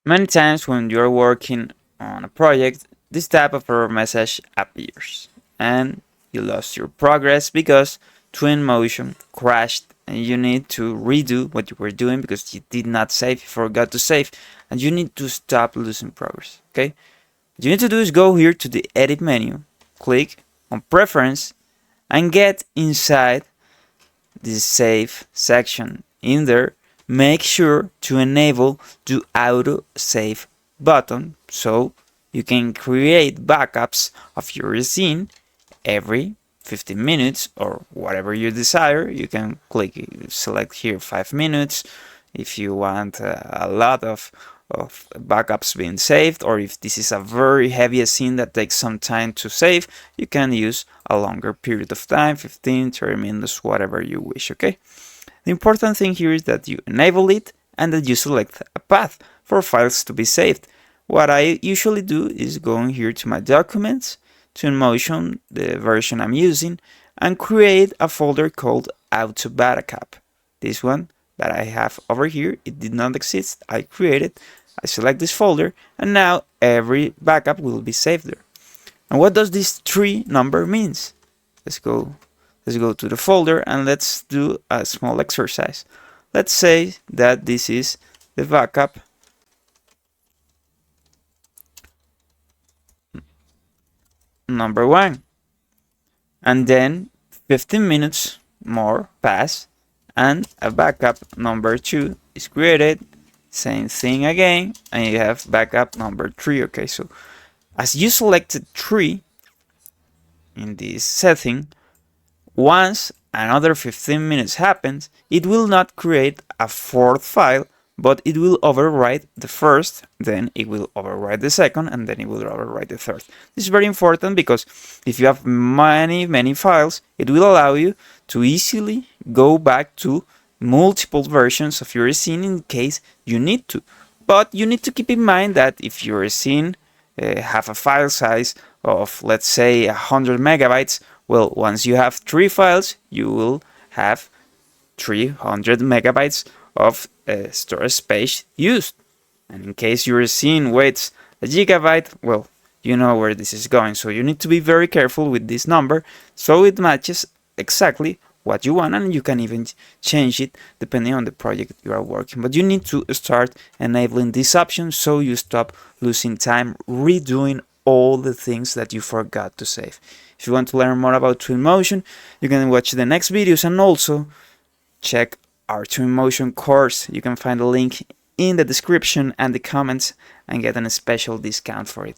Many times when you're working on a project, this type of error message appears and you lost your progress because Twinmotion crashed and you need to redo what you were doing because you did not save, you forgot to save, and you need to stop losing progress. Okay? What you need to do is go here to the edit menu, click on preference, and get inside this save section. In there, make sure to enable the auto save button so you can create backups of your scene every 15 minutes or whatever you desire. You can select here 5 minutes if you want a lot of backups being saved, or if this is a very heavy scene that takes some time to save, you can use a longer period of time, 15, 30 minutes, whatever you wish, okay? The important thing here is that you enable it and that you select a path for files to be saved. What I usually do is go in here to my documents, Twinmotion, the version I'm using, and create a folder called Auto Backup. This one that I have over here, it did not exist, I created, I select this folder, and now every backup will be saved there. And what does this 3 number means? Let's go to the folder and let's do a small exercise. Let's say that this is the backup number 1. And then 15 minutes more pass and a backup number 2 is created. Same thing again, and you have backup number 3. Okay, so as you selected 3 in this setting, once another 15 minutes happens, it will not create a fourth file, but it will overwrite the first, then it will overwrite the second, and then it will overwrite the third. This is very important because if you have many files, it will allow you to easily go back to multiple versions of your scene in case you need to. But you need to keep in mind that if your scene have a file size of, let's say, 100 megabytes, well, once you have 3 files, you will have 300 megabytes of storage space used. And in case your scene weighs a gigabyte, well, you know where this is going. So you need to be very careful with this number so it matches exactly what you want, and you can even change it depending on the project you are working. But you need to start enabling this option so you stop losing time redoing all the things that you forgot to save. If you want to learn more about Twinmotion, you can watch the next videos and also check our Twinmotion course. You can find a link in the description and the comments and get a special discount for it.